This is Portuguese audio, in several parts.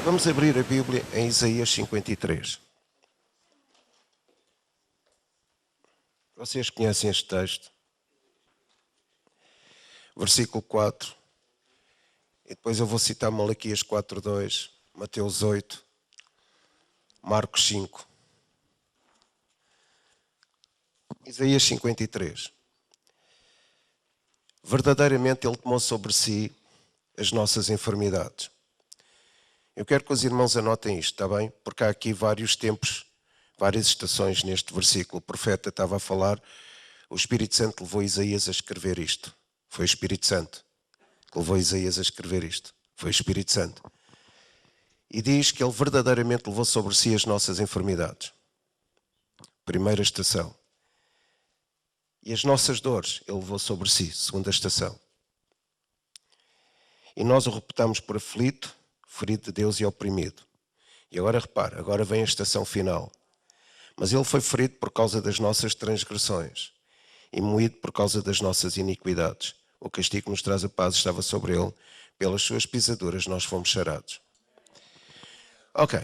Vamos abrir a Bíblia em Isaías 53. Vocês conhecem este texto? Versículo 4. E depois eu vou citar Malaquias 4:2, Mateus 8, Marcos 5. Isaías 53. Verdadeiramente Ele tomou sobre si as nossas enfermidades. Eu quero que os irmãos anotem isto, está bem? Porque há aqui vários tempos, várias estações neste versículo. O profeta estava a falar, o Espírito Santo levou Isaías a escrever isto. Foi o Espírito Santo que levou Isaías a escrever isto. Foi o Espírito Santo. E diz que Ele verdadeiramente levou sobre si as nossas enfermidades. Primeira estação. E as nossas dores Ele levou sobre si, segunda estação. E nós o reputamos por aflito, ferido de Deus e oprimido. E agora repara, agora vem a estação final. Mas Ele foi ferido por causa das nossas transgressões e moído por causa das nossas iniquidades. O castigo que nos traz a paz estava sobre Ele. Pelas suas pisaduras nós fomos sarados. Ok.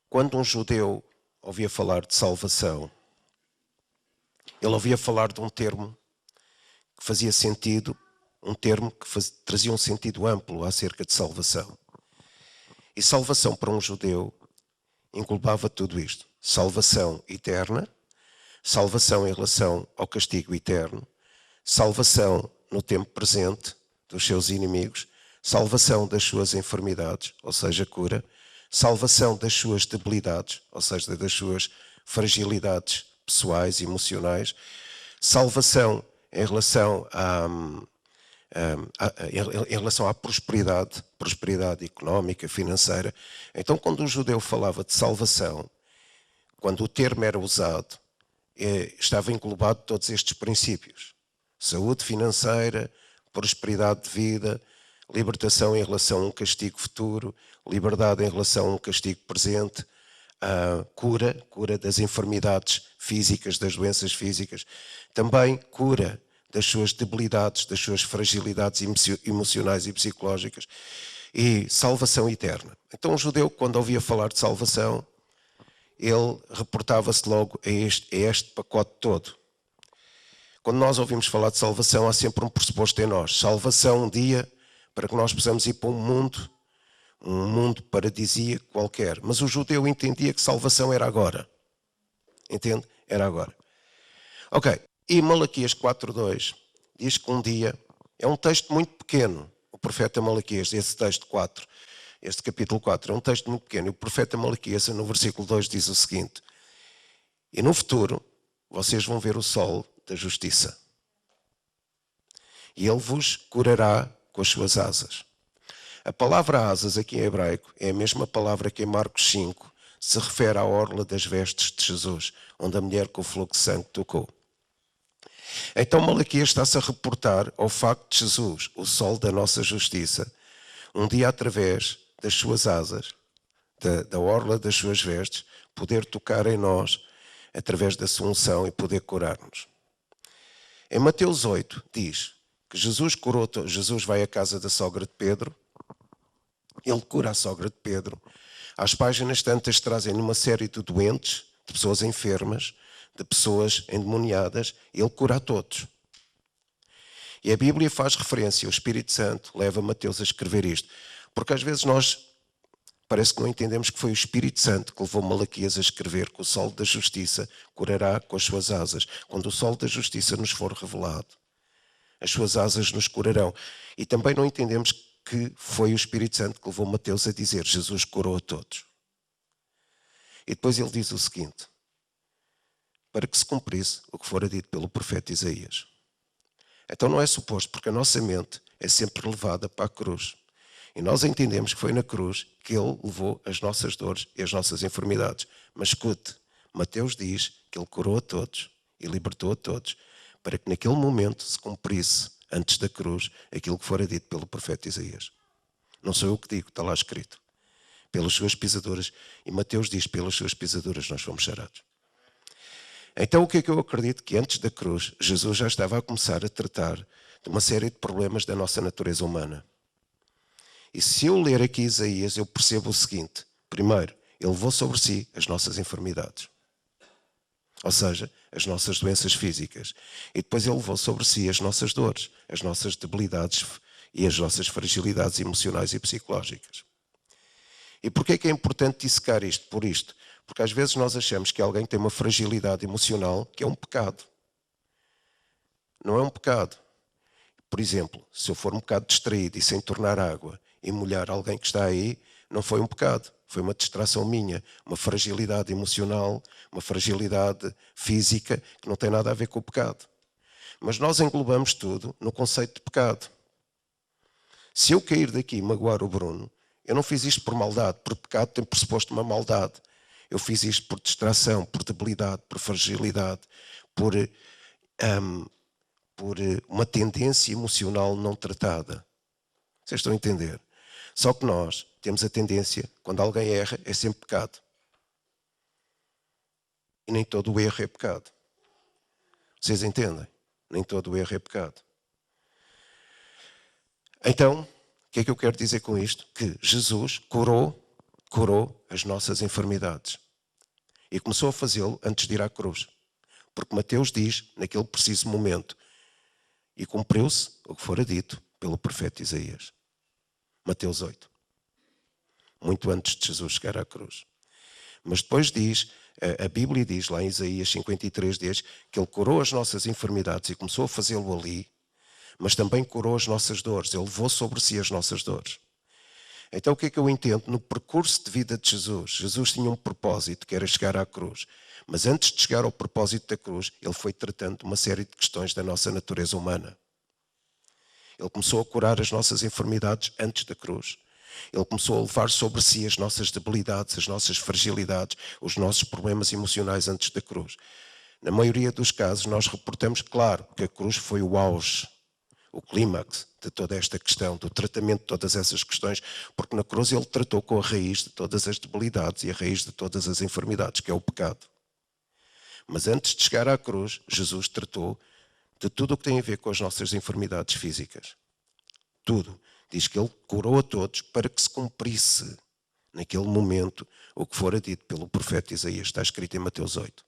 Quando um judeu ouvia falar de salvação, ele ouvia falar de um termo que fazia sentido, um termo que trazia um sentido amplo acerca de salvação. E salvação para um judeu englobava tudo isto. Salvação eterna, salvação em relação ao castigo eterno, salvação no tempo presente dos seus inimigos, salvação das suas enfermidades, ou seja, cura, salvação das suas debilidades, ou seja, das suas fragilidades pessoais e emocionais, salvação em relação à prosperidade económica, financeira. Então, quando um judeu falava de salvação, quando o termo era usado, estava englobado todos estes princípios. Saúde financeira, prosperidade de vida, libertação em relação a um castigo futuro, liberdade em relação a um castigo presente, cura das enfermidades físicas, das doenças físicas, também cura das suas debilidades, das suas fragilidades emocionais e psicológicas, e salvação eterna. Então o judeu, quando ouvia falar de salvação, ele reportava-se logo a este pacote todo. Quando nós ouvimos falar de salvação, há sempre um pressuposto em nós. Salvação um dia para que nós possamos ir para um mundo paradisíaco qualquer. Mas o judeu entendia que salvação era agora. Entende? Era agora. Ok. E Malaquias 4:2 diz que um dia, é um texto muito pequeno, o profeta Malaquias, esse texto 4, este capítulo 4, é um texto muito pequeno, e o profeta Malaquias, no versículo 2, diz o seguinte: e no futuro, vocês vão ver o sol da justiça, e ele vos curará com as suas asas. A palavra asas aqui em hebraico é a mesma palavra que em Marcos 5 se refere à orla das vestes de Jesus, onde a mulher com o fluxo de sangue tocou. Então Malaquias está-se a reportar ao facto de Jesus, o sol da nossa justiça, um dia através das suas asas, da orla das suas vestes, poder tocar em nós através da sua unção e poder curar-nos. Em Mateus 8 diz que Jesus vai à casa da sogra de Pedro, ele cura a sogra de Pedro. Às páginas tantas trazem uma série de doentes, de pessoas enfermas, de pessoas endemoniadas, ele cura a todos. E a Bíblia faz referência, o Espírito Santo leva Mateus a escrever isto, porque às vezes nós parece que não entendemos que foi o Espírito Santo que levou Malaquias a escrever que o sol da justiça curará com as suas asas. Quando o sol da justiça nos for revelado, as suas asas nos curarão. E também não entendemos que foi o Espírito Santo que levou Mateus a dizer Jesus curou a todos. E depois ele diz o seguinte: para que se cumprisse o que fora dito pelo profeta Isaías. Então não é suposto, porque a nossa mente é sempre levada para a cruz. E nós entendemos que foi na cruz que ele levou as nossas dores e as nossas enfermidades. Mas escute, Mateus diz que ele curou a todos e libertou a todos, para que naquele momento se cumprisse, antes da cruz, aquilo que fora dito pelo profeta Isaías. Não sou eu que digo, está lá escrito. Pelas suas pisaduras. E Mateus diz, pelas suas pisaduras nós fomos sarados. Então o que é que eu acredito? Que antes da cruz, Jesus já estava a começar a tratar de uma série de problemas da nossa natureza humana. E se eu ler aqui Isaías, eu percebo o seguinte. Primeiro, ele levou sobre si as nossas enfermidades. Ou seja, as nossas doenças físicas. E depois ele levou sobre si as nossas dores, as nossas debilidades e as nossas fragilidades emocionais e psicológicas. E porquê é importante dissecar isto? Por isto. Porque às vezes nós achamos que alguém tem uma fragilidade emocional que é um pecado. Não é um pecado. Por exemplo, se eu for um bocado distraído e sem tornar água e molhar alguém que está aí, não foi um pecado. Foi uma distração minha, uma fragilidade emocional, uma fragilidade física que não tem nada a ver com o pecado. Mas nós englobamos tudo no conceito de pecado. Se eu cair daqui e magoar o Bruno, eu não fiz isto por maldade, porque pecado tem pressuposto uma maldade. Eu fiz isto por distração, por debilidade, por fragilidade, por uma tendência emocional não tratada. Vocês estão a entender? Só que nós temos a tendência, quando alguém erra, é sempre pecado. E nem todo o erro é pecado. Vocês entendem? Nem todo o erro é pecado. Então, o que é que eu quero dizer com isto? Que Jesus curou as nossas enfermidades. E começou a fazê-lo antes de ir à cruz. Porque Mateus diz, naquele preciso momento, e cumpriu-se o que fora dito pelo profeta Isaías. Mateus 8. Muito antes de Jesus chegar à cruz. Mas depois diz, a Bíblia diz, lá em Isaías 53, diz que ele curou as nossas enfermidades e começou a fazê-lo ali, mas também curou as nossas dores. Ele levou sobre si as nossas dores. Então o que é que eu entendo? No percurso de vida de Jesus, Jesus tinha um propósito, que era chegar à cruz. Mas antes de chegar ao propósito da cruz, ele foi tratando uma série de questões da nossa natureza humana. Ele começou a curar as nossas enfermidades antes da cruz. Ele começou a levar sobre si as nossas debilidades, as nossas fragilidades, os nossos problemas emocionais antes da cruz. Na maioria dos casos, nós reportamos, claro, que a cruz foi o auge, o clímax de toda esta questão, do tratamento de todas essas questões, porque na cruz ele tratou com a raiz de todas as debilidades e a raiz de todas as enfermidades, que é o pecado. Mas antes de chegar à cruz, Jesus tratou de tudo o que tem a ver com as nossas enfermidades físicas. Tudo. Diz que ele curou a todos para que se cumprisse, naquele momento, o que fora dito pelo profeta Isaías. Está escrito em Mateus 8.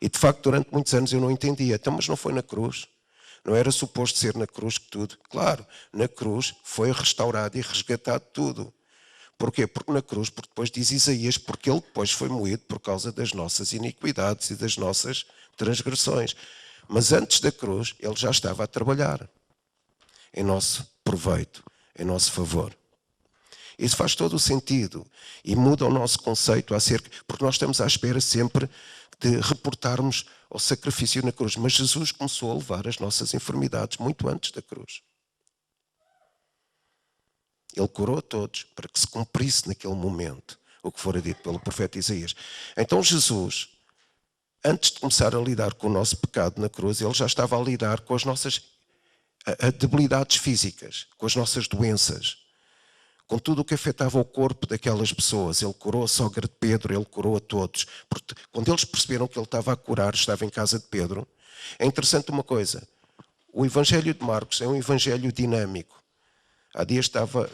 E, de facto, durante muitos anos eu não entendia. Então, mas não foi na cruz? Não era suposto ser na cruz que tudo? Claro, na cruz foi restaurado e resgatado tudo. Porquê? Porque na cruz, porque depois diz Isaías, porque ele depois foi moído por causa das nossas iniquidades e das nossas transgressões. Mas antes da cruz, ele já estava a trabalhar em nosso proveito, em nosso favor. Isso faz todo o sentido e muda o nosso conceito acerca, porque nós estamos à espera sempre de reportarmos ao sacrifício na cruz. Mas Jesus começou a levar as nossas enfermidades muito antes da cruz. Ele curou a todos para que se cumprisse naquele momento o que fora dito pelo profeta Isaías. Então Jesus, antes de começar a lidar com o nosso pecado na cruz, ele já estava a lidar com as nossas debilidades físicas, com as nossas doenças, com tudo o que afetava o corpo daquelas pessoas. Ele curou a sogra de Pedro, ele curou a todos. Porque quando eles perceberam que ele estava a curar, estava em casa de Pedro, é interessante uma coisa. O Evangelho de Marcos é um evangelho dinâmico. Há dias estava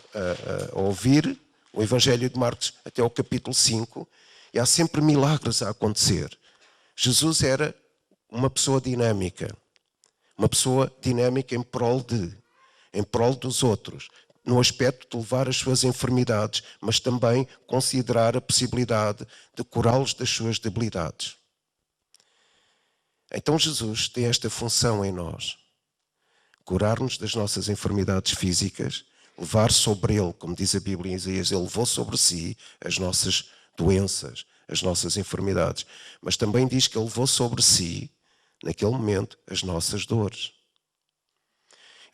a ouvir o Evangelho de Marcos até ao capítulo 5 e há sempre milagres a acontecer. Jesus era uma pessoa dinâmica. Uma pessoa dinâmica em prol dos outros. No aspecto de levar as suas enfermidades, mas também considerar a possibilidade de curá-los das suas debilidades. Então Jesus tem esta função em nós. Curar-nos das nossas enfermidades físicas, levar sobre ele, como diz a Bíblia em Isaías, ele levou sobre si as nossas doenças, as nossas enfermidades. Mas também diz que ele levou sobre si, naquele momento, as nossas dores.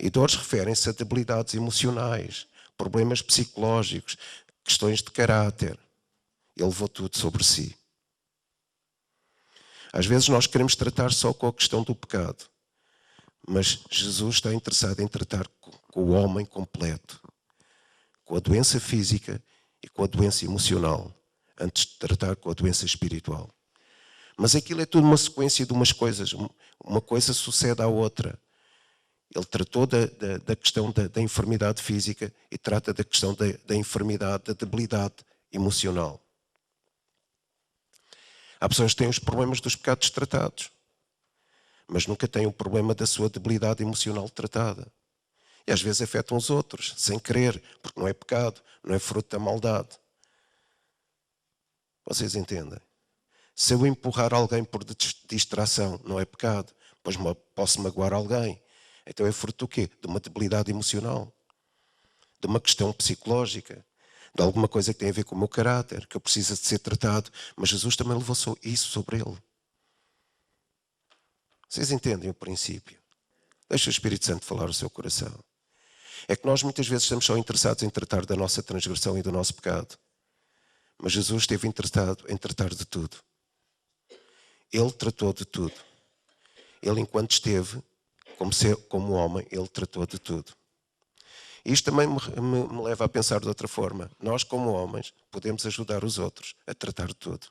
E dores referem-se a debilidades emocionais, problemas psicológicos, questões de caráter. Ele levou tudo sobre si. Às vezes nós queremos tratar só com a questão do pecado, mas Jesus está interessado em tratar com o homem completo, com a doença física e com a doença emocional, antes de tratar com a doença espiritual. Mas aquilo é tudo uma sequência de umas coisas, uma coisa sucede à outra. Ele tratou da questão da enfermidade física e trata da questão da enfermidade, da debilidade emocional. Há pessoas que têm os problemas dos pecados tratados, mas nunca têm o problema da sua debilidade emocional tratada. E às vezes afetam os outros, sem querer, porque não é pecado, não é fruto da maldade. Vocês entendem? Se eu empurrar alguém por distração, não é pecado, pois posso magoar alguém. Então é fruto do quê? De uma debilidade emocional, de uma questão psicológica, de alguma coisa que tem a ver com o meu caráter, que eu preciso de ser tratado, mas Jesus também levou isso sobre ele. Vocês entendem o princípio? Deixa o Espírito Santo falar o seu coração. É que nós muitas vezes estamos só interessados em tratar da nossa transgressão e do nosso pecado. Mas Jesus esteve interessado em tratar de tudo. Ele tratou de tudo. Ele, enquanto esteve como homem, ele tratou de tudo. Isto também me leva a pensar de outra forma. Nós, como homens, podemos ajudar os outros a tratar de tudo.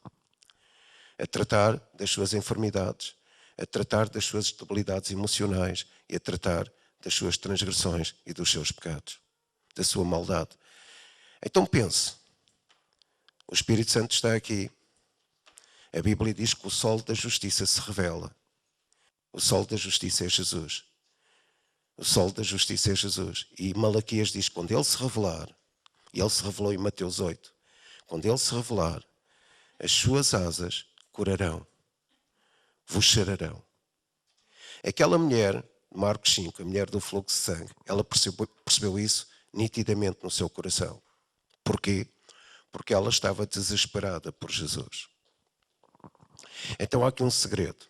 A tratar das suas enfermidades, a tratar das suas debilidades emocionais e a tratar das suas transgressões e dos seus pecados, da sua maldade. Então pense, o Espírito Santo está aqui. A Bíblia diz que o sol da justiça se revela. O sol da justiça é Jesus. O sol da justiça é Jesus. E Malaquias diz que quando ele se revelar, e ele se revelou em Mateus 8, quando ele se revelar, as suas asas curarão, vos cheirarão. Aquela mulher, Marcos 5, a mulher do fluxo de sangue, ela percebeu isso nitidamente no seu coração. Porquê? Porque ela estava desesperada por Jesus. Então há aqui um segredo.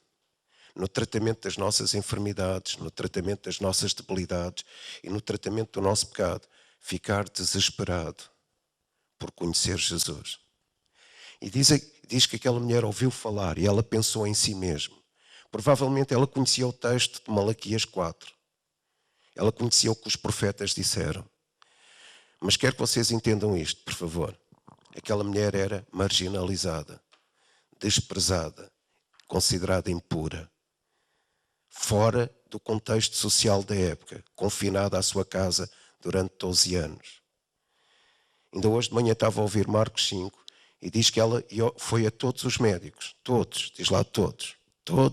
No tratamento das nossas enfermidades, no tratamento das nossas debilidades e no tratamento do nosso pecado, ficar desesperado por conhecer Jesus. E diz que aquela mulher ouviu falar e ela pensou em si mesma. Provavelmente ela conhecia o texto de Malaquias 4. Ela conhecia o que os profetas disseram. Mas quero que vocês entendam isto, por favor. Aquela mulher era marginalizada, desprezada, considerada impura, fora do contexto social da época, confinada à sua casa durante 12 anos. Ainda hoje de manhã estava a ouvir Marcos 5 e diz que ela foi a todos os médicos, todos, diz lá todos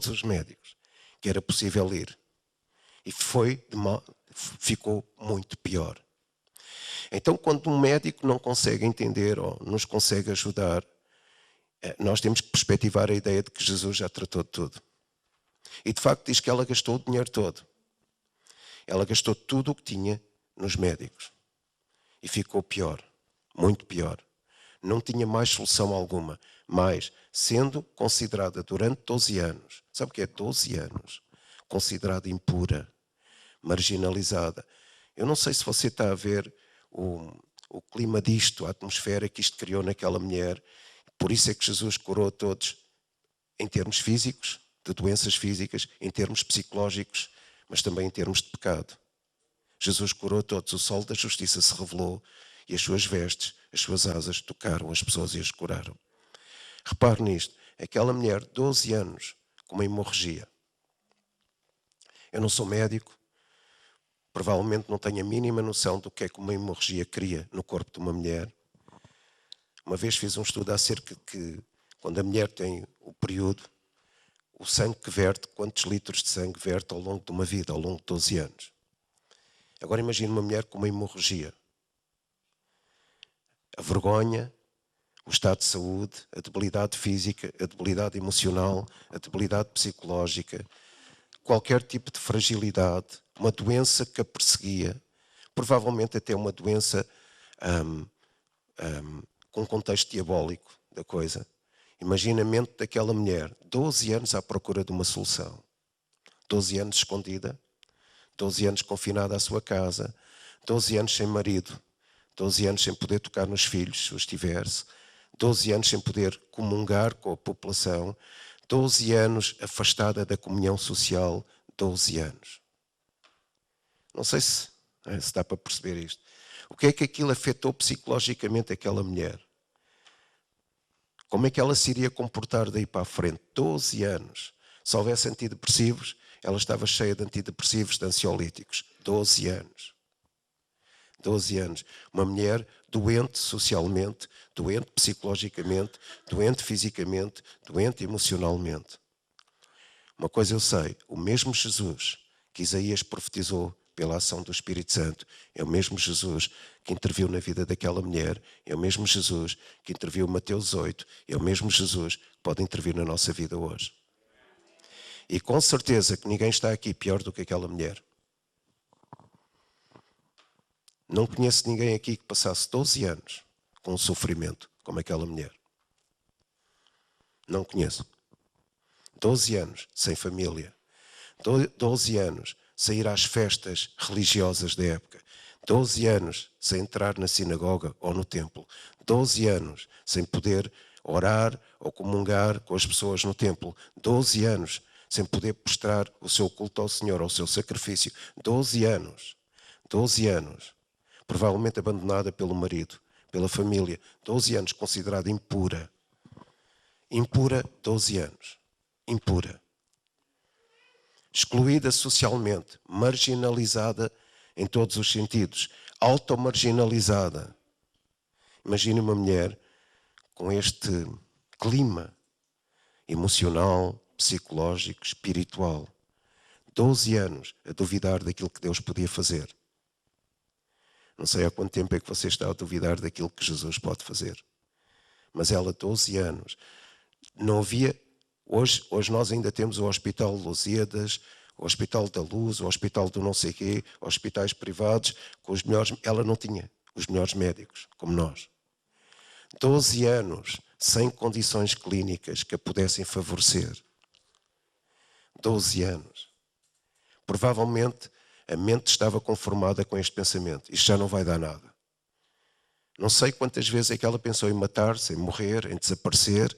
os médicos, que era possível ir. E ficou muito pior. Então, quando um médico não consegue entender ou nos consegue ajudar, nós temos que perspectivar a ideia de que Jesus já tratou de tudo. E de facto diz que ela gastou o dinheiro todo. Ela gastou tudo o que tinha nos médicos. E ficou pior, muito pior. Não tinha mais solução alguma. Mas, sendo considerada durante 12 anos, sabe o que é 12 anos? Considerada impura, marginalizada. Eu não sei se você está a ver o clima disto, a atmosfera que isto criou naquela mulher. Por isso é que Jesus curou todos em termos físicos, de doenças físicas, em termos psicológicos, mas também em termos de pecado. Jesus curou todos, o sol da justiça se revelou e as suas vestes, as suas asas tocaram as pessoas e as curaram. Repare nisto, aquela mulher, 12 anos, com uma hemorragia. Eu não sou médico, provavelmente não tenho a mínima noção do que é que uma hemorragia cria no corpo de uma mulher. Uma vez fiz um estudo acerca de que, quando a mulher tem o período, o sangue que verte, quantos litros de sangue verte ao longo de uma vida, ao longo de 12 anos. Agora imagine uma mulher com uma hemorragia. A vergonha, o estado de saúde, a debilidade física, a debilidade emocional, a debilidade psicológica, qualquer tipo de fragilidade, uma doença que a perseguia, provavelmente até uma doença com um contexto diabólico da coisa. Imagina a mente daquela mulher, 12 anos à procura de uma solução. 12 anos escondida, 12 anos confinada à sua casa, 12 anos sem marido, 12 anos sem poder tocar nos filhos, se os tivesse, 12 anos sem poder comungar com a população, 12 anos afastada da comunhão social, 12 anos. Não sei se dá para perceber isto. O que é que aquilo afetou psicologicamente aquela mulher? Como é que ela se iria comportar daí para a frente? 12 anos. Se houvesse antidepressivos, ela estava cheia de antidepressivos, de ansiolíticos. 12 anos. 12 anos. Uma mulher doente socialmente, doente psicologicamente, doente fisicamente, doente emocionalmente. Uma coisa eu sei, o mesmo Jesus que Isaías profetizou pela ação do Espírito Santo, é o mesmo Jesus que interviu na vida daquela mulher, é o mesmo Jesus que interviu em Mateus 8, é o mesmo Jesus que pode intervir na nossa vida hoje. E com certeza que ninguém está aqui pior do que aquela mulher. Não conheço ninguém aqui que passasse 12 anos com um sofrimento como aquela mulher. Não conheço. 12 anos sem família. 12 anos sem ir às festas religiosas da época. 12 anos sem entrar na sinagoga ou no templo. 12 anos sem poder orar ou comungar com as pessoas no templo. 12 anos sem poder prestar o seu culto ao Senhor, ao seu sacrifício. 12 anos. 12 anos. Provavelmente abandonada pelo marido, pela família. 12 anos considerada impura. Impura, 12 anos. Impura. Excluída socialmente, marginalizada em todos os sentidos, automarginalizada. Imagine uma mulher com este clima emocional, psicológico, espiritual. 12 anos a duvidar daquilo que Deus podia fazer. Não sei há quanto tempo é que você está a duvidar daquilo que Jesus pode fazer. Mas ela, 12 anos, não havia... Hoje nós ainda temos o Hospital Lusíadas, o Hospital da Luz, o Hospital do não sei quê, hospitais privados, com os melhores... Ela não tinha os melhores médicos, como nós. 12 anos sem condições clínicas que a pudessem favorecer. 12 anos. Provavelmente a mente estava conformada com este pensamento. Isto já não vai dar nada. Não sei quantas vezes é que ela pensou em matar-se, em morrer, em desaparecer,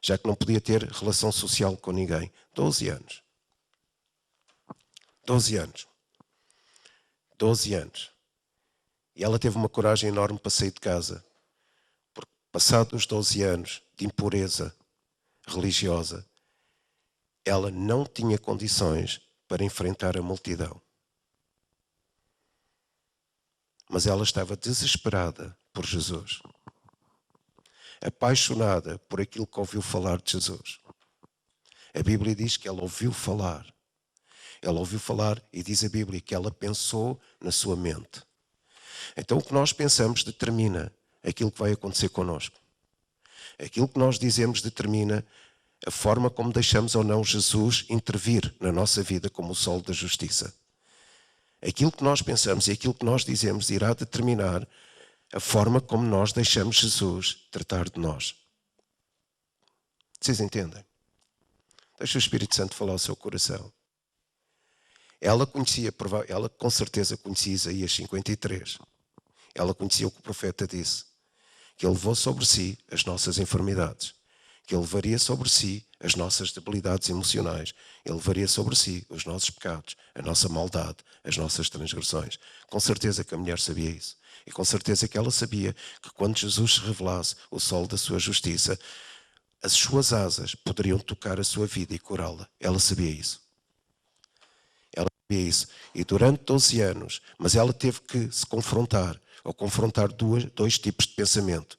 já que não podia ter relação social com ninguém. 12 anos. 12 anos. 12 anos. E ela teve uma coragem enorme para sair de casa. Porque passados os 12 anos de impureza religiosa, ela não tinha condições para enfrentar a multidão. Mas ela estava desesperada por Jesus. Apaixonada por aquilo que ouviu falar de Jesus. A Bíblia diz que ela ouviu falar. Ela ouviu falar e diz a Bíblia que ela pensou na sua mente. Então o que nós pensamos determina aquilo que vai acontecer connosco. Aquilo que nós dizemos determina a forma como deixamos ou não Jesus intervir na nossa vida como o sol da justiça. Aquilo que nós pensamos e aquilo que nós dizemos irá determinar a forma como nós deixamos Jesus tratar de nós. Vocês entendem? Deixa o Espírito Santo falar ao seu coração. Ela com certeza conhecia Isaías 53. Ela conhecia o que o profeta disse. Que ele levou sobre si as nossas enfermidades. Que ele levaria sobre si as nossas debilidades emocionais. Ele levaria sobre si os nossos pecados, a nossa maldade, as nossas transgressões. Com certeza que a mulher sabia isso. E com certeza que ela sabia que quando Jesus se revelasse o sol da sua justiça, as suas asas poderiam tocar a sua vida e curá-la. Ela sabia isso. Ela sabia isso. E durante 12 anos, mas ela teve que se confrontar, ou confrontar dois tipos de pensamento.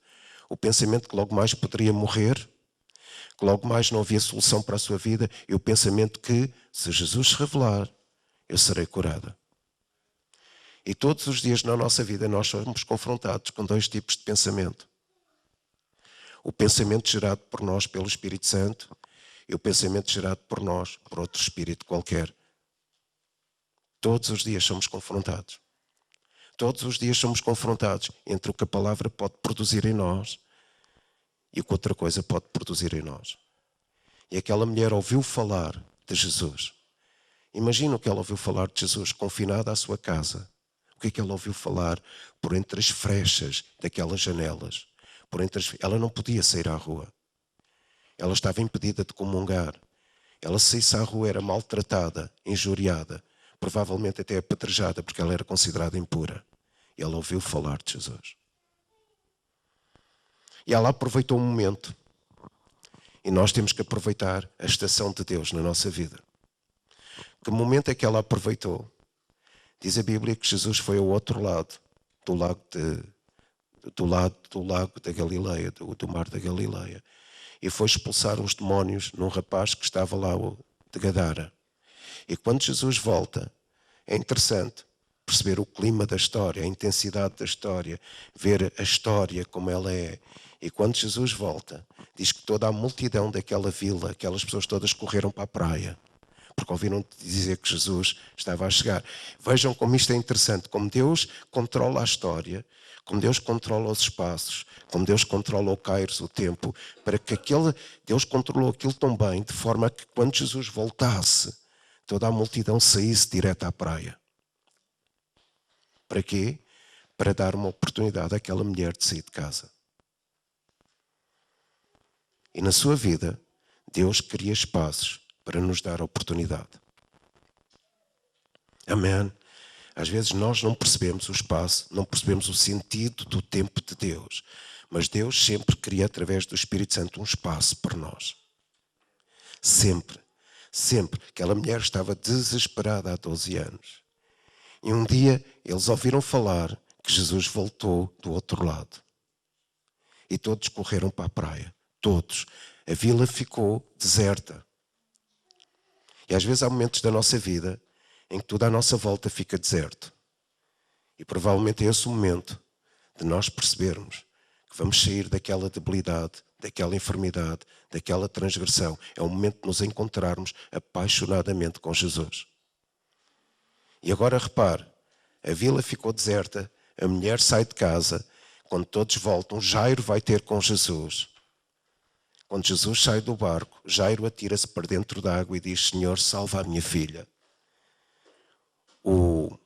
O pensamento que logo mais poderia morrer, que logo mais não havia solução para a sua vida, e o pensamento que, se Jesus se revelar, eu serei curada. E todos os dias na nossa vida nós somos confrontados com dois tipos de pensamento. O pensamento gerado por nós pelo Espírito Santo e o pensamento gerado por nós por outro espírito qualquer. Todos os dias somos confrontados. Todos os dias somos confrontados entre o que a palavra pode produzir em nós e o que outra coisa pode produzir em nós. E aquela mulher ouviu falar de Jesus. Imagina o que ela ouviu falar de Jesus confinada à sua casa. O que é que ela ouviu falar por entre as frechas daquelas janelas? Ela não podia sair à rua. Ela estava impedida de comungar. Ela, se saísse à rua, era maltratada, injuriada, provavelmente até apedrejada, porque ela era considerada impura. E ela ouviu falar de Jesus. E ela aproveitou um momento. E nós temos que aproveitar a estação de Deus na nossa vida. Que momento é que ela aproveitou? Diz a Bíblia que Jesus foi ao outro lado, do lago da Galileia, do mar da Galileia, e foi expulsar uns demónios num rapaz que estava lá de Gadara. E quando Jesus volta, é interessante perceber o clima da história, a intensidade da história, ver a história como ela é. E quando Jesus volta, diz que toda a multidão daquela vila, aquelas pessoas todas correram para a praia, porque ouviram dizer que Jesus estava a chegar. Vejam como isto é interessante, como Deus controla a história, como Deus controla os espaços, como Deus controla o kairos, o tempo, para que Deus controlou aquilo tão bem, de forma que quando Jesus voltasse, toda a multidão saísse direto à praia. Para quê? Para dar uma oportunidade àquela mulher de sair de casa. E na sua vida, Deus cria espaços para nos dar oportunidade. Amém? Às vezes nós não percebemos o espaço, não percebemos o sentido do tempo de Deus. Mas Deus sempre cria, através do Espírito Santo, um espaço para nós. Sempre. Sempre. Aquela mulher estava desesperada há 12 anos. E um dia eles ouviram falar que Jesus voltou do outro lado. E todos correram para a praia. Todos. A vila ficou deserta. E às vezes há momentos da nossa vida em que tudo à nossa volta fica deserto. E provavelmente é esse o momento de nós percebermos que vamos sair daquela debilidade, daquela enfermidade, daquela transgressão. É o momento de nos encontrarmos apaixonadamente com Jesus. E agora repare, a vila ficou deserta, a mulher sai de casa, quando todos voltam, Jairo vai ter com Jesus. Quando Jesus sai do barco, Jairo atira-se para dentro da água e diz: Senhor, salva a minha filha. O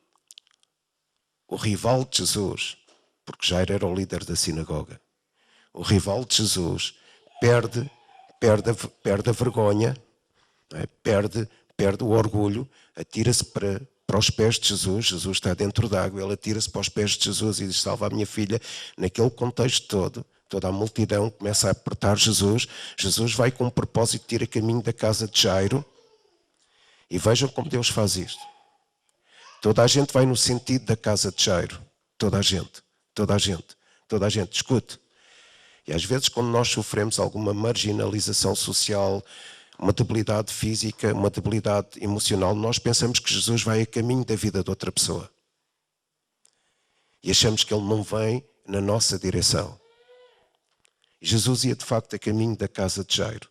rival de Jesus, porque Jairo era o líder da sinagoga, o rival de Jesus perde a vergonha, não é? perde o orgulho, atira-se para os pés de Jesus. Jesus está dentro d'água, ele atira-se para os pés de Jesus e diz: salva a minha filha. Naquele contexto todo, toda a multidão começa a apertar Jesus. Jesus vai com um propósito de ir a caminho da casa de Jairo. E vejam como Deus faz isto. Toda a gente vai no sentido da casa de Jairo. Toda a gente. Escute. E às vezes quando nós sofremos alguma marginalização social, uma debilidade física, uma debilidade emocional, nós pensamos que Jesus vai a caminho da vida de outra pessoa. E achamos que ele não vem na nossa direção. Jesus ia de facto a caminho da casa de Jairo.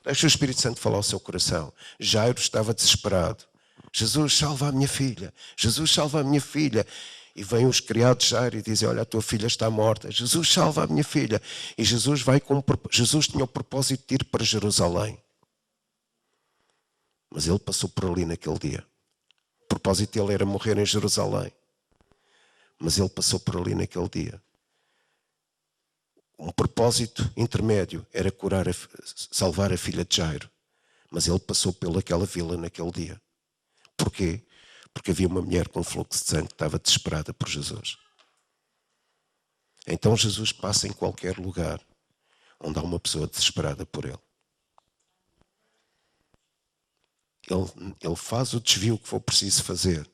Deixa o Espírito Santo falar ao seu coração. Jairo estava desesperado. Jesus, salva a minha filha. Jesus, salva a minha filha. E vêm os criados de Jairo e dizem: olha, a tua filha está morta. Jesus, salva a minha filha. E Jesus tinha o propósito de ir para Jerusalém. Mas ele passou por ali naquele dia. O propósito dele era morrer em Jerusalém. Mas ele passou por ali naquele dia. Um propósito intermédio era salvar a filha de Jairo. Mas ele passou pelaquela vila naquele dia. Porquê? Porque havia uma mulher com fluxo de sangue que estava desesperada por Jesus. Então Jesus passa em qualquer lugar onde há uma pessoa desesperada por ele. Ele faz o desvio que for preciso fazer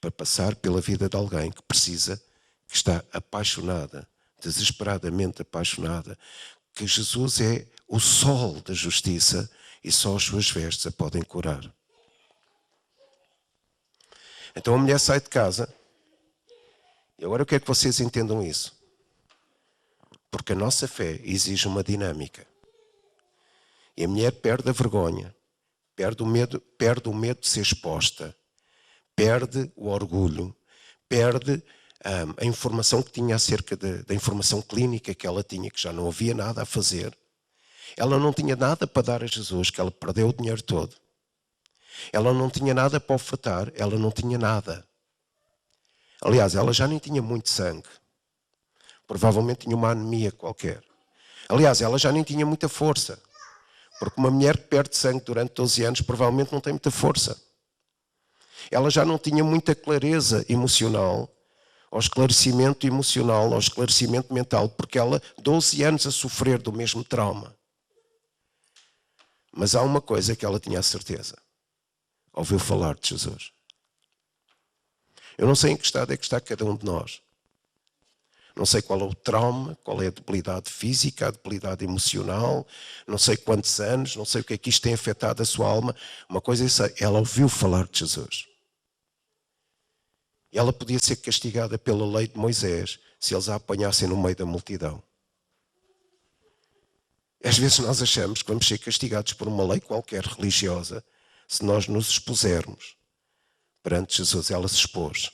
para passar pela vida de alguém que precisa, que está apaixonada, desesperadamente apaixonada, que Jesus é o sol da justiça e só as suas vestes a podem curar. Então a mulher sai de casa. E agora eu quero que vocês entendam isso. Porque a nossa fé exige uma dinâmica. E a mulher perde a vergonha, perde o medo de ser exposta, perde o orgulho, perde a informação que tinha acerca da informação clínica que ela tinha, que já não havia nada a fazer. Ela não tinha nada para dar a Jesus, que ela perdeu o dinheiro todo. Ela não tinha nada para ofertar, ela não tinha nada. Aliás, ela já nem tinha muito sangue. Provavelmente tinha uma anemia qualquer. Aliás, ela já nem tinha muita força. Porque uma mulher que perde sangue durante 12 anos provavelmente não tem muita força. Ela já não tinha muita clareza emocional, ou esclarecimento emocional, ou esclarecimento mental, porque ela, 12 anos a sofrer do mesmo trauma. Mas há uma coisa que ela tinha a certeza. Ouviu falar de Jesus. Eu não sei em que estado é que está cada um de nós. Não sei qual é o trauma, qual é a debilidade física, a debilidade emocional, não sei quantos anos, não sei o que é que isto tem afetado a sua alma. Uma coisa é sei, ela ouviu falar de Jesus. E ela podia ser castigada pela lei de Moisés se eles a apanhassem no meio da multidão. Às vezes nós achamos que vamos ser castigados por uma lei qualquer religiosa se nós nos expusermos perante Jesus. Ela se expôs.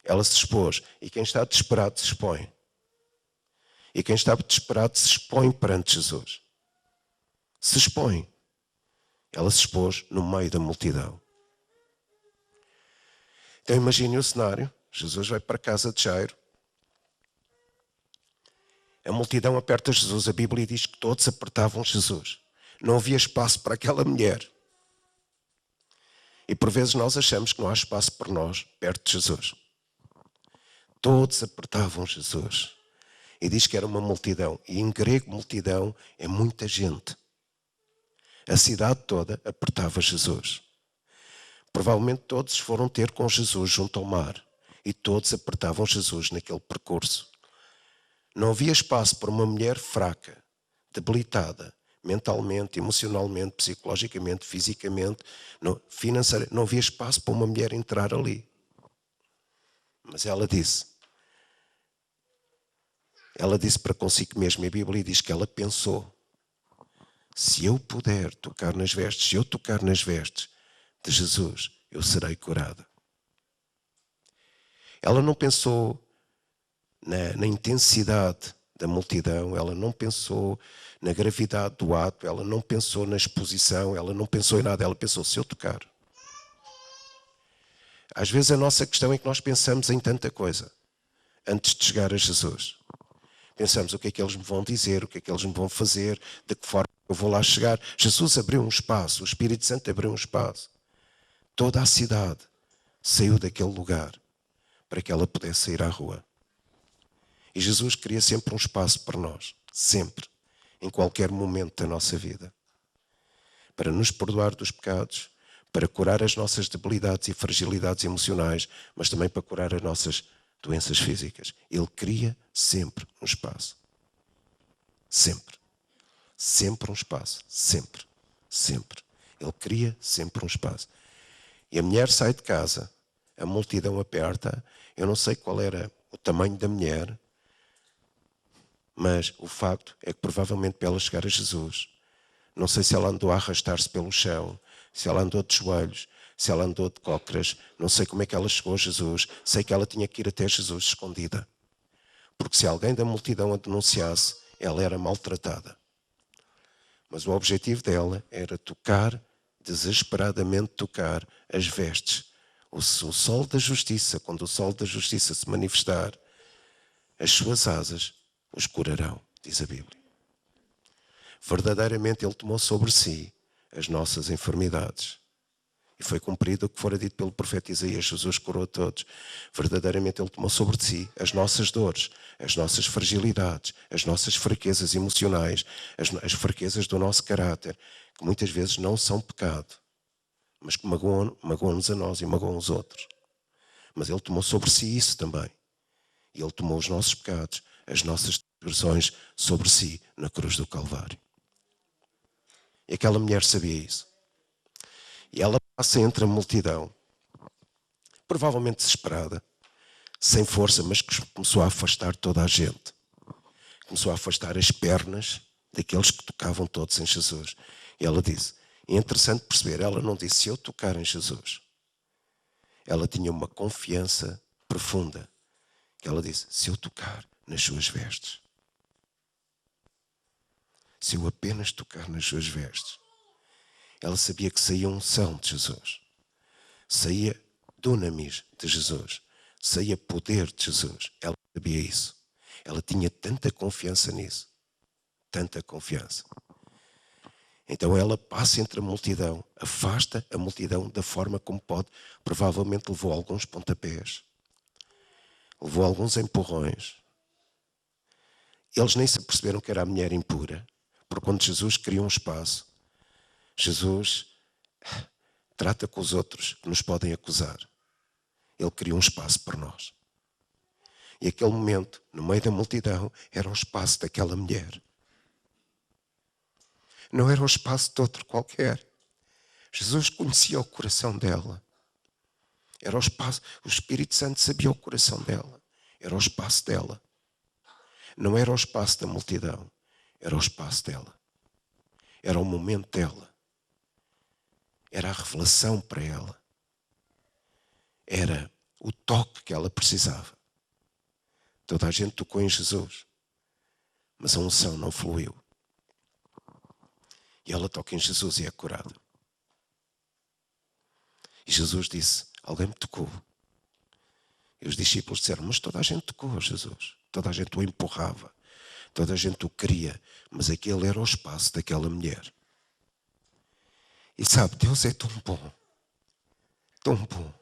Ela se expôs. E quem está desesperado se expõe. E quem está desesperado se expõe perante Jesus. Se expõe. Ela se expôs no meio da multidão. Então imagine o cenário. Jesus vai para a casa de Jairo. A multidão aperta Jesus. A Bíblia diz que todos apertavam Jesus. Não havia espaço para aquela mulher. E por vezes nós achamos que não há espaço para nós perto de Jesus. Todos apertavam Jesus. E diz que era uma multidão. E em grego, multidão é muita gente. A cidade toda apertava Jesus. Provavelmente todos foram ter com Jesus junto ao mar. E todos apertavam Jesus naquele percurso. Não havia espaço para uma mulher fraca, debilitada, mentalmente, emocionalmente, psicologicamente, fisicamente, financeiramente. Não havia espaço para uma mulher entrar ali. Mas ela disse para consigo mesma, a Bíblia diz que ela pensou, se eu puder tocar nas vestes, se eu tocar nas vestes de Jesus, eu serei curada. Ela não pensou na intensidade da multidão, ela não pensou na gravidade do ato, ela não pensou na exposição, ela não pensou em nada, ela pensou, se eu tocar. Às vezes a nossa questão é que nós pensamos em tanta coisa antes de chegar a Jesus. Pensamos o que é que eles me vão dizer, o que é que eles me vão fazer, de que forma eu vou lá chegar. Jesus abriu um espaço, o Espírito Santo abriu um espaço. Toda a cidade saiu daquele lugar para que ela pudesse sair à rua. E Jesus queria sempre um espaço para nós, sempre, em qualquer momento da nossa vida. Para nos perdoar dos pecados, para curar as nossas debilidades e fragilidades emocionais, mas também para curar as nossas doenças físicas. Ele queria sempre um espaço. Sempre. Sempre um espaço. Sempre. Sempre. Ele queria sempre um espaço. E a mulher sai de casa, a multidão aperta, eu não sei qual era o tamanho da mulher, mas o facto é que provavelmente para ela chegar a Jesus, não sei se ela andou a arrastar-se pelo chão, se ela andou de joelhos, se ela andou de cócoras, não sei como é que ela chegou a Jesus, sei que ela tinha que ir até Jesus escondida. Porque se alguém da multidão a denunciasse, ela era maltratada. Mas o objetivo dela era tocar, desesperadamente tocar as vestes. O sol da justiça, quando o sol da justiça se manifestar, as suas asas os curarão, diz a Bíblia. Verdadeiramente Ele tomou sobre si as nossas enfermidades. E foi cumprido o que fora dito pelo profeta Isaías, Jesus curou a todos. Verdadeiramente Ele tomou sobre si as nossas dores, as nossas fragilidades, as nossas fraquezas emocionais, as fraquezas do nosso caráter, que muitas vezes não são pecado, mas que magoam-nos a nós e magoam os outros. Mas Ele tomou sobre si isso também. E Ele tomou os nossos pecados, as nossas transgressões sobre si na cruz do Calvário. E aquela mulher sabia isso. E ela passa entre a multidão, provavelmente desesperada, sem força, mas que começou a afastar toda a gente. Começou a afastar as pernas daqueles que tocavam todos em Jesus. E ela disse, é interessante perceber, ela não disse, se eu tocar em Jesus. Ela tinha uma confiança profunda. Ela disse, se eu tocar nas suas vestes. Se eu apenas tocar nas suas vestes. Ela sabia que saía unção de Jesus. Saía dunamis de Jesus. Saía poder de Jesus. Ela sabia isso. Ela tinha tanta confiança nisso. Tanta confiança. Então ela passa entre a multidão, afasta a multidão da forma como pode. Provavelmente levou alguns pontapés. Levou alguns empurrões. Eles nem se perceberam que era a mulher impura. Porque quando Jesus criou um espaço, Jesus trata com os outros que nos podem acusar. Ele cria um espaço para nós. E aquele momento, no meio da multidão, era o espaço daquela mulher. Não era o espaço de outro qualquer. Jesus conhecia o coração dela. Era o espaço, o Espírito Santo sabia o coração dela. Era o espaço dela. Não era o espaço da multidão. Era o espaço dela. Era o momento dela. Era a revelação para ela. Era o toque que ela precisava. Toda a gente tocou em Jesus, mas a unção não fluiu. E ela toca em Jesus e é curada. E Jesus disse, alguém me tocou. E os discípulos disseram, mas toda a gente tocou a Jesus. Toda a gente o empurrava. Toda a gente o queria. Mas aquele era o espaço daquela mulher. E sabe, Deus é tão bom. Tão bom.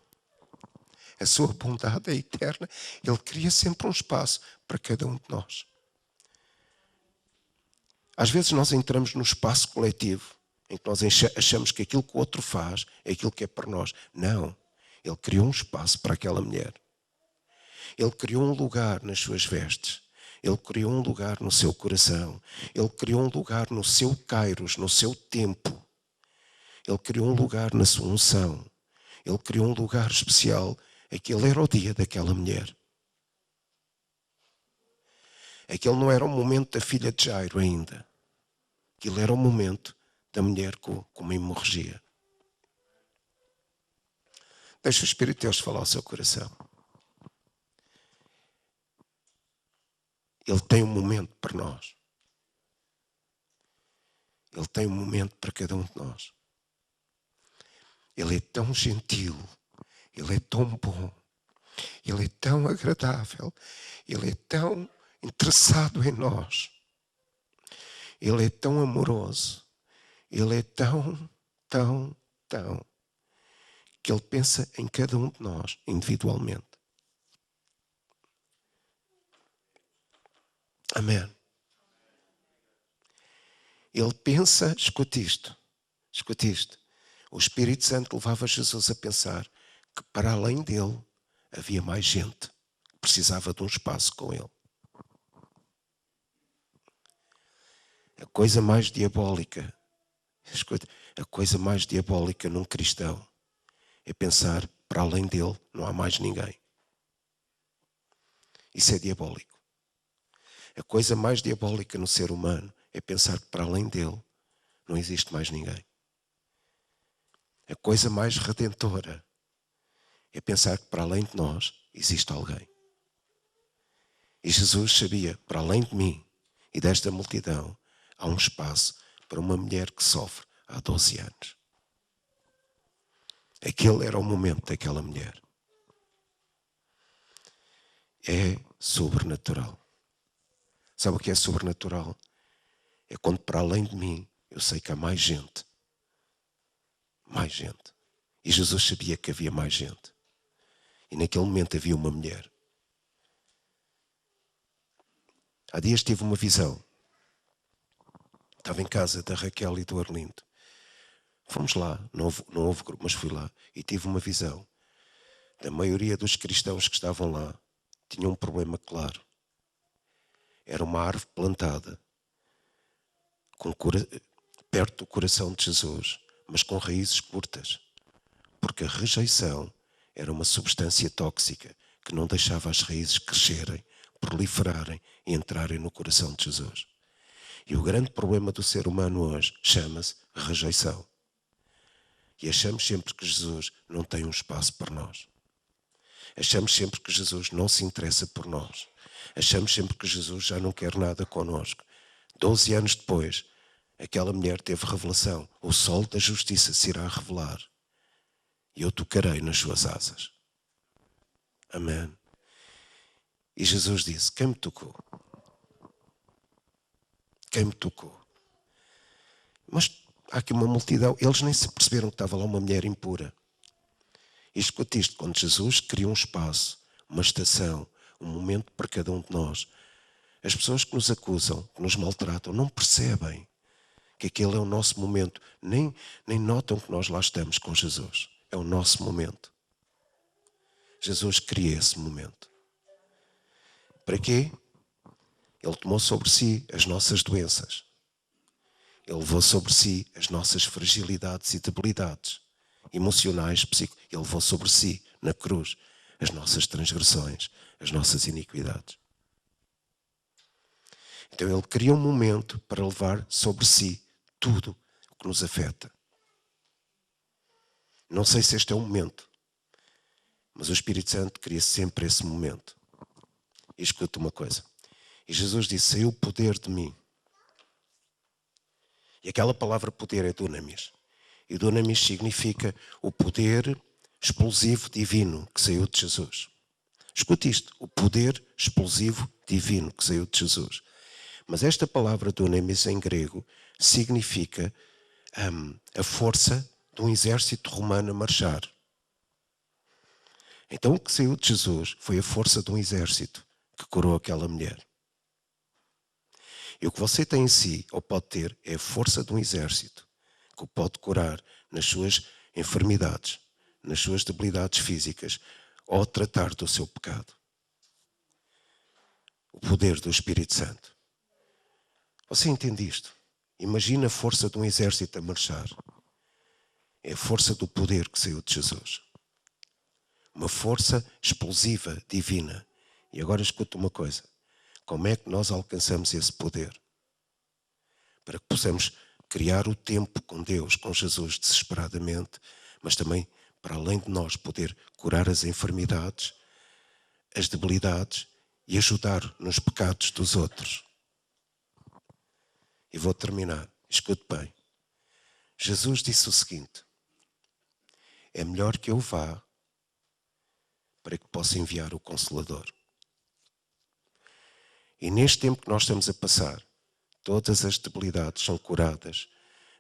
A sua bondade é eterna. Ele cria sempre um espaço para cada um de nós. Às vezes nós entramos no espaço coletivo, em que nós achamos que aquilo que o outro faz é aquilo que é para nós. Não. Ele criou um espaço para aquela mulher. Ele criou um lugar nas suas vestes. Ele criou um lugar no seu coração. Ele criou um lugar no seu kairos, no seu tempo. Ele criou um lugar na sua unção. Ele criou um lugar especial. Aquele era o dia daquela mulher. Aquele não era o momento da filha de Jairo ainda. Aquilo era o momento da mulher com uma hemorragia. Deixa o Espírito de Deus falar ao seu coração. Ele tem um momento para nós. Ele tem um momento para cada um de nós. Ele é tão gentil. Ele é tão bom. Ele é tão agradável. Ele é tão interessado em nós. Ele é tão amoroso. Ele é tão, que Ele pensa em cada um de nós, individualmente. Amém. Ele pensa, escute isto. O Espírito Santo levava Jesus a pensar que para além dele havia mais gente que precisava de um espaço com ele. A coisa mais diabólica, escute, a coisa mais diabólica num cristão é pensar para além dele não há mais ninguém. Isso é diabólico. A coisa mais diabólica no ser humano é pensar que para além dele não existe mais ninguém. A coisa mais redentora é pensar que para além de nós existe alguém. E Jesus sabia, para além de mim e desta multidão, há um espaço para uma mulher que sofre há 12 anos. Aquele era o momento daquela mulher. É sobrenatural. Sabe o que é sobrenatural? É quando para além de mim eu sei que há mais gente. Mais gente. E Jesus sabia que havia mais gente. E naquele momento havia uma mulher. Há dias tive uma visão. Estava em casa da Raquel e do Arlindo. Fomos lá, não houve grupo, mas fui lá. E tive uma visão. A maioria dos cristãos que estavam lá tinham um problema claro. Era uma árvore plantada perto do coração de Jesus, mas com raízes curtas. Porque a rejeição era uma substância tóxica que não deixava as raízes crescerem, proliferarem e entrarem no coração de Jesus. E o grande problema do ser humano hoje chama-se rejeição. E achamos sempre que Jesus não tem um espaço para nós. Achamos sempre que Jesus não se interessa por nós. Achamos sempre que Jesus já não quer nada connosco. 12 anos depois, aquela mulher teve revelação. O sol da justiça se irá revelar. E eu tocarei nas suas asas. Amém. E Jesus disse, quem me tocou? Quem me tocou? Mas há aqui uma multidão. Eles nem se perceberam que estava lá uma mulher impura. E escute isto, quando Jesus cria um espaço, uma estação, um momento para cada um de nós, as pessoas que nos acusam, que nos maltratam, não percebem que aquele é o nosso momento. Nem notam que nós lá estamos com Jesus. É o nosso momento. Jesus cria esse momento. Para quê? Ele tomou sobre si as nossas doenças. Ele levou sobre si as nossas fragilidades e debilidades emocionais, Ele levou sobre si, na cruz, as nossas transgressões, as nossas iniquidades. Então Ele cria um momento para levar sobre si tudo o que nos afeta. Não sei se este é o momento, mas o Espírito Santo cria sempre esse momento. E escuta uma coisa. E Jesus disse, saiu o poder de mim. E aquela palavra poder é dunamis. E dunamis significa o poder explosivo divino que saiu de Jesus. Escute isto, o poder explosivo divino que saiu de Jesus. Mas esta palavra dunamis em grego significa a força de um exército romano a marchar. Então o que saiu de Jesus foi a força de um exército que curou aquela mulher. E o que você tem em si, ou pode ter, é a força de um exército que o pode curar nas suas enfermidades, nas suas debilidades físicas, ou tratar do seu pecado. O poder do Espírito Santo. Você entende isto? Imagina a força de um exército a marchar. É a força do poder que saiu de Jesus. Uma força explosiva, divina. E agora escuta uma coisa. Como é que nós alcançamos esse poder? Para que possamos criar o tempo com Deus, com Jesus, desesperadamente, mas também, para além de nós, poder curar as enfermidades, as debilidades e ajudar nos pecados dos outros. E vou terminar. Escute bem. Jesus disse o seguinte: é melhor que eu vá para que possa enviar o Consolador. E neste tempo que nós estamos a passar, todas as debilidades são curadas,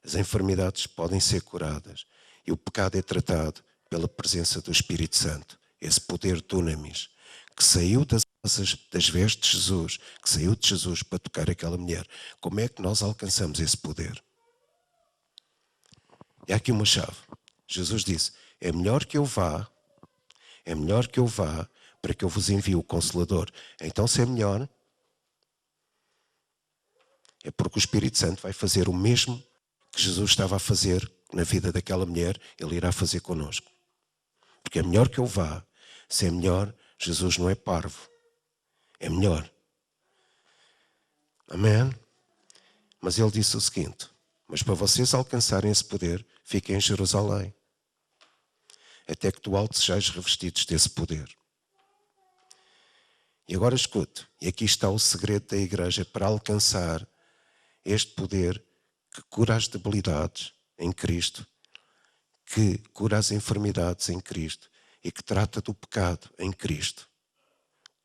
as enfermidades podem ser curadas e o pecado é tratado pela presença do Espírito Santo, esse poder dunamis, que saiu das vestes de Jesus, que saiu de Jesus para tocar aquela mulher. Como é que nós alcançamos esse poder? E há aqui uma chave. Jesus disse, é melhor que eu vá para que eu vos envie o Consolador. Então se é melhor, é porque o Espírito Santo vai fazer o mesmo que Jesus estava a fazer na vida daquela mulher, Ele irá fazer connosco. Porque é melhor que eu vá. Se é melhor, Jesus não é parvo. É melhor. Amém? Mas Ele disse o seguinte, mas para vocês alcançarem esse poder, fiquem em Jerusalém. Até que do alto sejais revestidos desse poder. E agora escute, e aqui está o segredo da igreja para alcançar este poder que cura as debilidades em Cristo, que cura as enfermidades em Cristo e que trata do pecado em Cristo.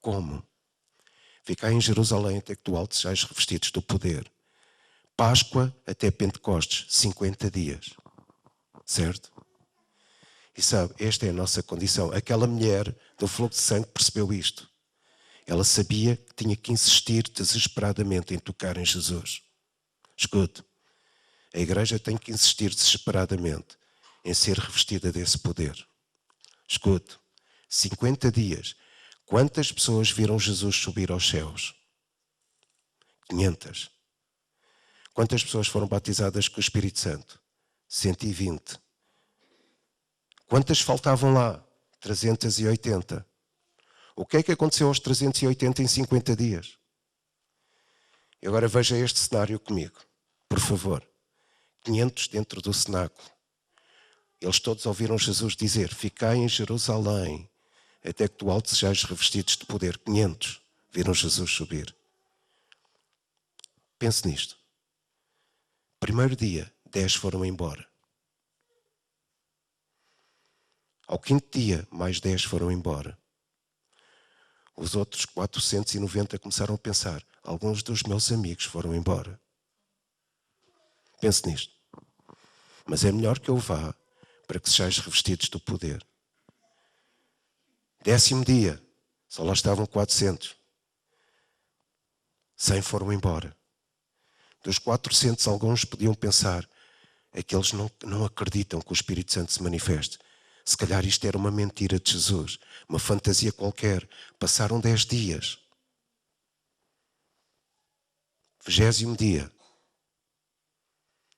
Como? Ficar em Jerusalém até que do alto sejais revestidos do poder. Páscoa até Pentecostes, 50 dias. Certo? E sabe, esta é a nossa condição. Aquela mulher do fluxo de sangue percebeu isto. Ela sabia que tinha que insistir desesperadamente em tocar em Jesus. Escute, a igreja tem que insistir desesperadamente em ser revestida desse poder. Escute, 50 dias. Quantas pessoas viram Jesus subir aos céus? 500. Quantas pessoas foram batizadas com o Espírito Santo? 120. Quantas faltavam lá? 380. O que é que aconteceu aos 380 em 50 dias? E agora veja este cenário comigo, por favor. 500 dentro do cenáculo. Eles todos ouviram Jesus dizer, ficai em Jerusalém, até que do alto sejais revestidos de poder. 500 viram Jesus subir. Pense nisto. Primeiro dia, 10 foram embora. Ao quinto dia, mais 10 foram embora. Os outros 490 começaram a pensar, alguns dos meus amigos foram embora. Pense nisto. Mas é melhor que eu vá para que sejais revestidos do poder. 10º dia, só lá estavam 400. 100 foram embora. Dos 400, alguns podiam pensar: aqueles não acreditam que o Espírito Santo se manifeste. Se calhar isto era uma mentira de Jesus, uma fantasia qualquer. Passaram 10 dias. 20º dia.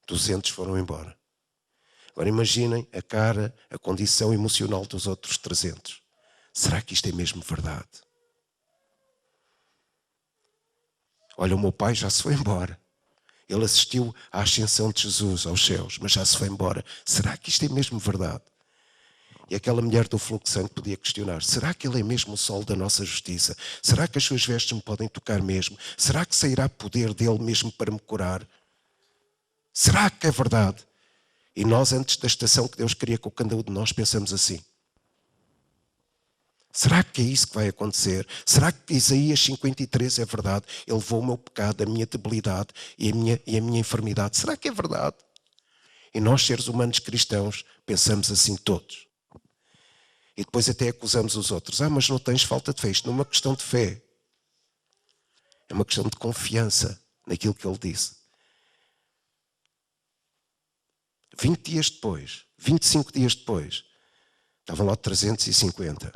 200 foram embora. Agora imaginem a cara, a condição emocional dos outros 300. Será que isto é mesmo verdade? Olha, o meu pai já se foi embora. Ele assistiu à ascensão de Jesus aos céus, mas já se foi embora. Será que isto é mesmo verdade? E aquela mulher do fluxo de sangue podia questionar: será que ele é mesmo o sol da nossa justiça? Será que as suas vestes me podem tocar mesmo? Será que sairá poder dele mesmo para me curar? Será que é verdade? E nós, antes da estação que Deus queria com cada um de nós, pensamos assim: será que é isso que vai acontecer? Será que Isaías 53 é verdade? Ele levou o meu pecado, a minha debilidade e a minha enfermidade. Será que é verdade? E nós, seres humanos cristãos, pensamos assim todos. E depois até acusamos os outros: mas não tens falta de fé. Isto não é uma questão de fé. É uma questão de confiança naquilo que ele disse. 20 dias depois, 25 dias depois, estavam lá 350.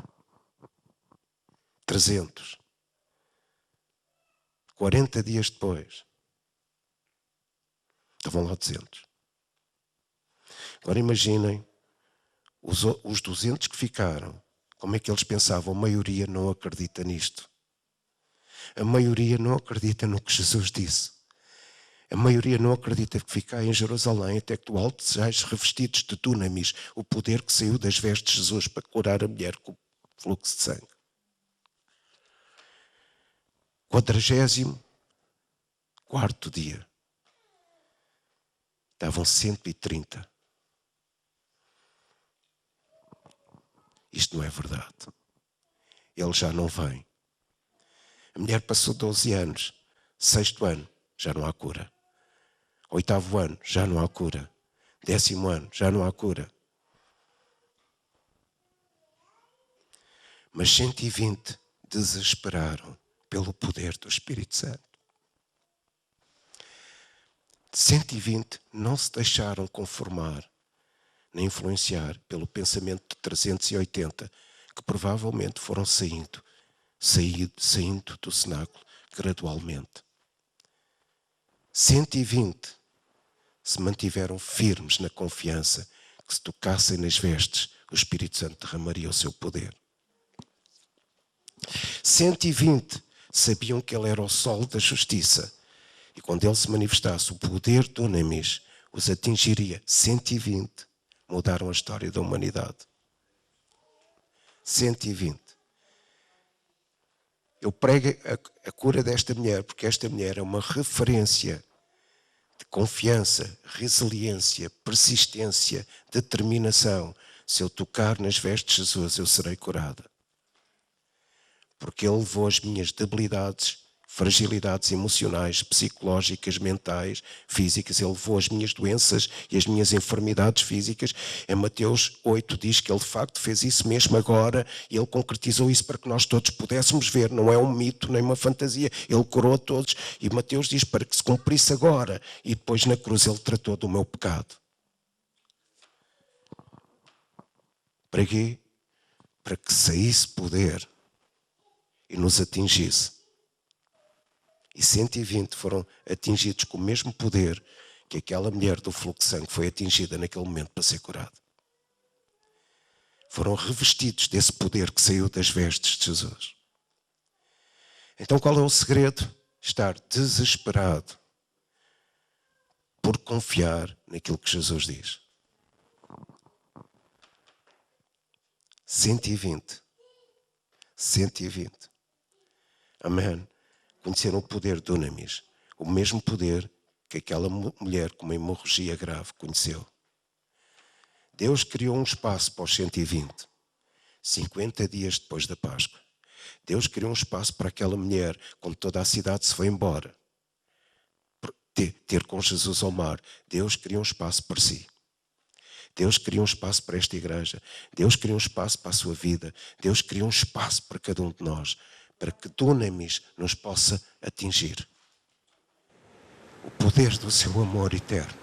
300. 40 dias depois, estavam lá 200. Agora imaginem os 200 que ficaram. Como é que eles pensavam? A maioria não acredita nisto. A maioria não acredita no que Jesus disse. A maioria não acredita que ficar em Jerusalém até que do alto sejais revestidos de dunamis, o poder que saiu das vestes de Jesus para curar a mulher com fluxo de sangue. 44º dia. Estavam 130. Isto não é verdade. Ele já não vem. A mulher passou 12 anos. 6º ano, já não há cura. 8º ano, já não há cura. 10º ano, já não há cura. Mas 120 desesperaram pelo poder do Espírito Santo. 120 não se deixaram conformar nem influenciar pelo pensamento de 380 que provavelmente foram saindo do cenáculo gradualmente. 120 se mantiveram firmes na confiança que se tocassem nas vestes, o Espírito Santo derramaria o seu poder. 120 sabiam que ele era o sol da justiça e quando ele se manifestasse, o poder do Dunamis os atingiria. 120 mudaram a história da humanidade. 120. Eu prego a cura desta mulher porque esta mulher é uma referência de confiança, resiliência, persistência, determinação. Se eu tocar nas vestes de Jesus, eu serei curada. Porque ele levou as minhas debilidades, fragilidades emocionais, psicológicas, mentais, físicas. Ele levou as minhas doenças e as minhas enfermidades físicas. Em Mateus 8 diz que ele de facto fez isso mesmo agora e ele concretizou isso para que nós todos pudéssemos ver. Não é um mito nem uma fantasia. Ele curou a todos. E Mateus diz para que se cumprisse agora. E depois na cruz ele tratou do meu pecado. Para quê? Para que saísse poder e nos atingisse. E 120 foram atingidos com o mesmo poder que aquela mulher do fluxo de sangue foi atingida naquele momento para ser curada. Foram revestidos desse poder que saiu das vestes de Jesus. Então qual é o segredo? Estar desesperado por confiar naquilo que Jesus diz. 120. 120. Amém. Conheceram o poder do Dunamis, o mesmo poder que aquela mulher com uma hemorragia grave conheceu. Deus criou um espaço para os 120, 50 dias depois da Páscoa. Deus criou um espaço para aquela mulher, quando toda a cidade se foi embora, ter com Jesus ao mar. Deus criou um espaço para si. Deus criou um espaço para esta igreja. Deus criou um espaço para a sua vida. Deus criou um espaço para cada um de nós, para que Dunamis nos possa atingir. o poder do seu amor eterno.